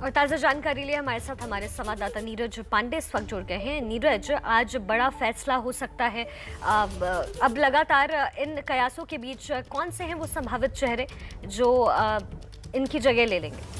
और ताज़ा जानकारी लिए हमारे साथ हमारे संवाददाता नीरज पांडे इस वक्त जुड़ गए हैं। नीरज, आज बड़ा फैसला हो सकता है। अब लगातार इन कयासों के बीच कौन से हैं वो संभावित चेहरे जो इनकी जगह ले लेंगे?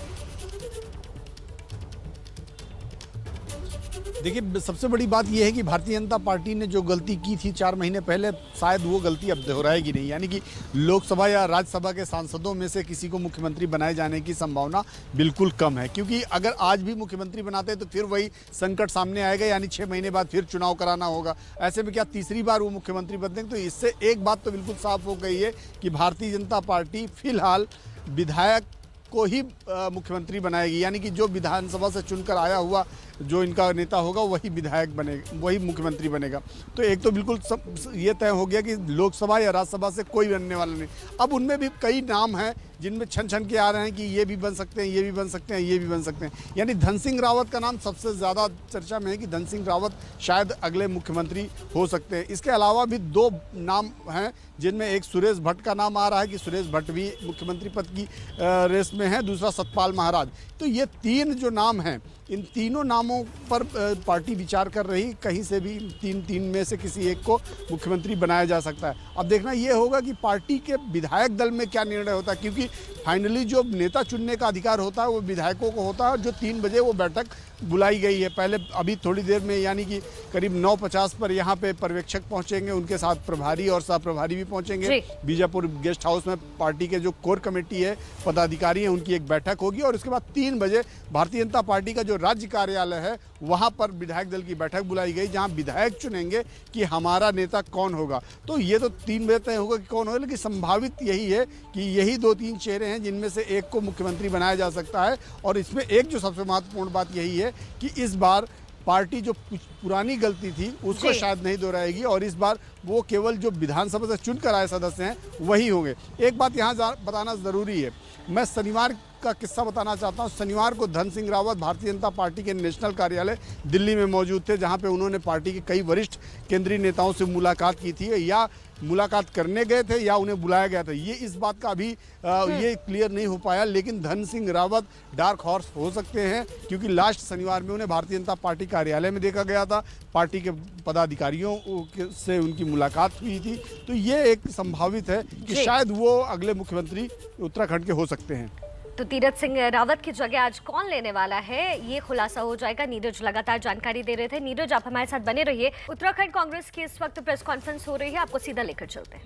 देखिए, सबसे बड़ी बात यह है कि भारतीय जनता पार्टी ने जो गलती की थी 4 महीने पहले, शायद वो गलती अब दोहराएगी नहीं। यानी कि लोकसभा या राज्यसभा के सांसदों में से किसी को मुख्यमंत्री बनाए जाने की संभावना बिल्कुल कम है, क्योंकि अगर आज भी मुख्यमंत्री बनाते तो फिर वही संकट सामने आएगा, यानी 6 महीने बाद फिर चुनाव कराना होगा। ऐसे में क्या तीसरी बार वो मुख्यमंत्री बनते हैं? तो इससे एक बात तो बिल्कुल साफ हो गई है कि भारतीय जनता पार्टी फिलहाल विधायक को ही मुख्यमंत्री बनाएगी, यानी कि जो विधानसभा से चुनकर आया हुआ जो इनका नेता होगा वही विधायक बनेगा, वही मुख्यमंत्री बनेगा। तो एक तो बिल्कुल सब ये तय हो गया कि लोकसभा या राज्यसभा से कोई बनने वाला नहीं। अब उनमें भी कई नाम हैं जिनमें छन छन के आ रहे हैं कि ये भी बन सकते हैं, ये भी बन सकते हैं, ये भी बन सकते हैं। यानी धन सिंह रावत का नाम सबसे ज़्यादा चर्चा में है कि धन सिंह रावत शायद अगले मुख्यमंत्री हो सकते हैं। इसके अलावा भी 2 नाम हैं जिनमें एक सुरेश भट्ट का नाम आ रहा है कि सुरेश भट्ट भी मुख्यमंत्री पद की रेस में है, दूसरा सतपाल महाराज। तो ये 3 जो नाम हैं, इन तीनों नामों पर पार्टी विचार कर रही, कहीं से भी तीन में से किसी एक को मुख्यमंत्री बनाया जा सकता है। अब देखना ये होगा कि पार्टी के विधायक दल में क्या निर्णय होता है, क्योंकि फाइनली जो नेता चुनने का अधिकार होता है वो विधायकों को होता है। जो 3 बजे वो बैठक बुलाई गई है, पहले अभी थोड़ी देर में यानी कि करीब 9:50 पर यहाँ पे पर्यवेक्षक पहुँचेंगे, उनके साथ प्रभारी और सह प्रभारी भी पहुँचेंगे। बीजापुर गेस्ट हाउस में पार्टी के जो कोर कमेटी है, पदाधिकारी हैं, उनकी एक बैठक होगी और उसके बाद 3 बजे भारतीय जनता पार्टी का जो राज्य कार्यालय है वहाँ पर विधायक दल की बैठक बुलाई गई, जहाँ विधायक चुनेंगे कि हमारा नेता कौन होगा। तो ये तो 3 बजे तय होगा कि कौन होगा, लेकिन संभावित यही है कि यही 2-3 चेहरे हैं जिनमें से एक को मुख्यमंत्री बनाया जा सकता है। और इसमें एक जो सबसे महत्वपूर्ण बात यही है कि इस बार पार्टी जो पुरानी गलती थी उसको शायद नहीं दोहराएगी और इस बार वो केवल जो विधानसभा से चुनकर आए सदस्य हैं वही होंगे। एक बात यहाँ बताना ज़रूरी है, मैं शनिवार का किस्सा बताना चाहता हूँ। शनिवार को धन सिंह रावत भारतीय जनता पार्टी के नेशनल कार्यालय दिल्ली में मौजूद थे, जहाँ पे उन्होंने पार्टी के कई वरिष्ठ केंद्रीय नेताओं से मुलाकात की थी, या मुलाकात करने गए थे या उन्हें बुलाया गया था। ये इस बात का अभी ये क्लियर नहीं हो पाया, लेकिन धन सिंह रावत डार्क हॉर्स हो सकते हैं, क्योंकि लास्ट शनिवार में उन्हें भारतीय जनता पार्टी कार्यालय में देखा गया था, पार्टी के पदाधिकारियों से उनकी मुलाकात हुई थी। तो ये एक संभावित है कि शायद वो अगले मुख्यमंत्री उत्तराखंड के हो सकते हैं। तो तीरथ सिंह रावत की जगह आज कौन लेने वाला है, ये खुलासा हो जाएगा। नीरज लगातार जानकारी दे रहे थे। नीरज, आप हमारे साथ बने रहिए। उत्तराखंड कांग्रेस की इस वक्त प्रेस कॉन्फ्रेंस हो रही है, आपको सीधा लेकर चलते हैं।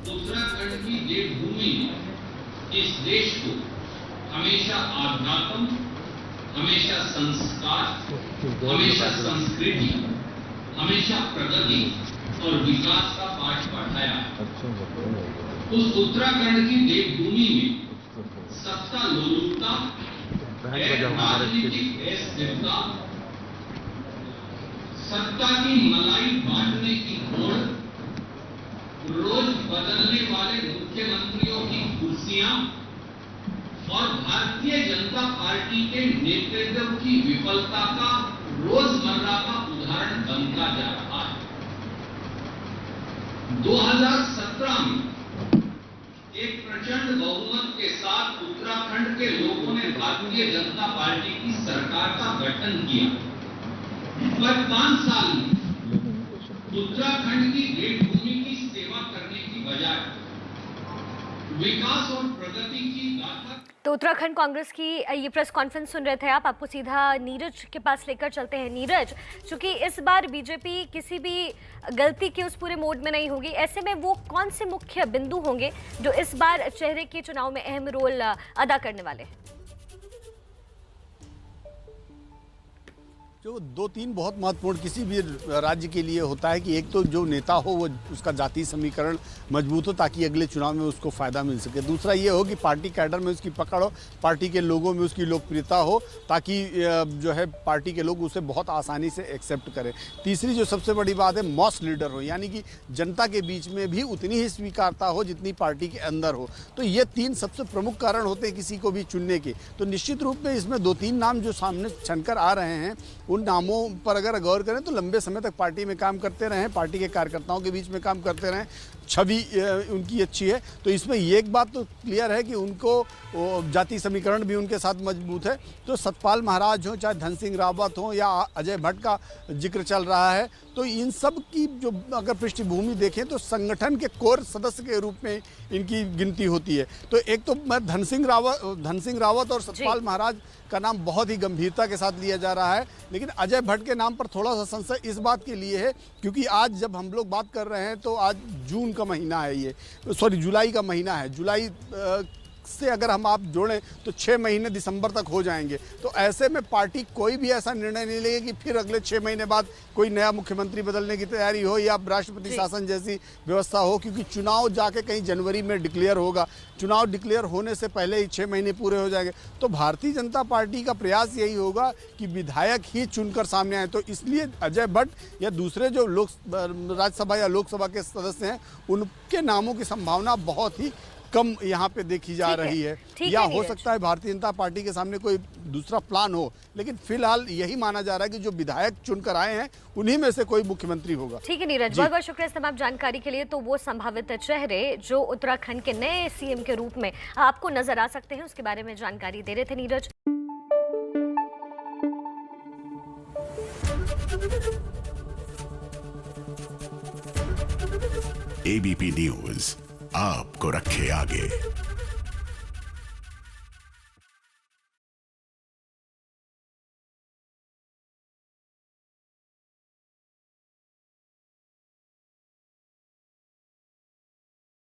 उत्तराखंड की देवभूमि इस देश को हमेशा आध्यात्म, हमेशा संस्कार, हमेशा संस्कृति, हमेशा प्रगति और विकास का पाठ पढ़ाया। उस उत्तराखंड की देवभूमि में सत्ता लोलुपता, राजनीतिक अस्थिरता, सत्ता की मलाई बांटने की होड़, रोज बदलने वाले मुख्यमंत्रियों की कुर्सियां और भारतीय जनता पार्टी के नेतृत्व की विफलता का रोजमर्रा का उदाहरण बनता जा रहा है। 2017 में एक प्रचंड बहुमत के साथ उत्तराखंड के लोगों ने भारतीय जनता पार्टी की सरकार का गठन किया, पर 5 साल में उत्तराखंड की देवभूमि की सेवा करने की बजाय विकास और प्रगति की गाथा। तो उत्तराखंड कांग्रेस की ये प्रेस कॉन्फ्रेंस सुन रहे थे आप, आपको सीधा नीरज के पास लेकर चलते हैं। नीरज, चूंकि इस बार बीजेपी किसी भी गलती के उस पूरे मोड में नहीं होगी, ऐसे में वो कौन से मुख्य बिंदु होंगे जो इस बार चेहरे के चुनाव में अहम रोल अदा करने वाले हैं? जो 2-3 बहुत महत्वपूर्ण किसी भी राज्य के लिए होता है कि एक तो जो नेता हो वो उसका जातीय समीकरण मजबूत हो ताकि अगले चुनाव में उसको फ़ायदा मिल सके। दूसरा ये हो कि पार्टी कैडर में उसकी पकड़ हो, पार्टी के लोगों में उसकी लोकप्रियता हो, ताकि जो है पार्टी के लोग उसे बहुत आसानी से एक्सेप्ट करें। तीसरी जो सबसे बड़ी बात है, मॉस लीडर हो, यानी कि जनता के बीच में भी उतनी ही स्वीकारता हो जितनी पार्टी के अंदर हो। तो ये 3 सबसे प्रमुख कारण होते हैं किसी को भी चुनने के। तो निश्चित रूप में इसमें 2-3 नाम जो सामने छनकर आ रहे हैं, उन नामों पर अगर गौर करें तो लंबे समय तक पार्टी में काम करते रहे, पार्टी के कार्यकर्ताओं के बीच में काम करते रहे, छवि उनकी अच्छी है। तो इसमें ये एक बात तो क्लियर है कि उनको जाति समीकरण भी उनके साथ मजबूत है। तो सतपाल महाराज हो, चाहे धन सिंह रावत हो या अजय भट्ट का जिक्र चल रहा है, तो इन सब की जो अगर पृष्ठभूमि देखें तो संगठन के कोर सदस्य के रूप में इनकी गिनती होती है। तो एक तो मैं धन सिंह रावत और सतपाल महाराज का नाम बहुत ही गंभीरता के साथ लिया जा रहा है, लेकिन अजय भट्ट के नाम पर थोड़ा सा संशय इस बात के लिए है क्योंकि आज जब हम लोग बात कर रहे हैं तो आज जून का महीना है, जुलाई का महीना है। जुलाई से अगर हम आप जोड़ें तो 6 महीने दिसंबर तक हो जाएंगे। तो ऐसे में पार्टी कोई भी ऐसा निर्णय नहीं लेगी कि फिर अगले 6 महीने बाद कोई नया मुख्यमंत्री बदलने की तैयारी हो या राष्ट्रपति शासन जैसी व्यवस्था हो, क्योंकि चुनाव जाके कहीं जनवरी में डिक्लेयर होगा। चुनाव डिक्लेयर होने से पहले ही 6 महीने पूरे हो जाएंगे। तो भारतीय जनता पार्टी का प्रयास यही होगा कि विधायक ही चुनकर सामने आए। तो इसलिए अजय भट्ट या दूसरे जो राज्यसभा या लोकसभा के सदस्य हैं उनके नामों की संभावना बहुत ही कम यहाँ पे देखी जा रही है। या हो सकता है भारतीय जनता पार्टी के सामने कोई दूसरा प्लान हो, लेकिन फिलहाल यही माना जा रहा है कि जो विधायक चुनकर आए हैं उन्हीं में से कोई मुख्यमंत्री होगा। ठीक है नीरज, बहुत बहुत शुक्रिया इस तमाम जानकारी के लिए। तो वो संभावित चेहरे जो उत्तराखंड के नए सीएम के रूप में आपको नजर आ सकते हैं, उसके बारे में जानकारी दे रहे थे नीरज। एबीपी न्यूज आपको रखे आगे।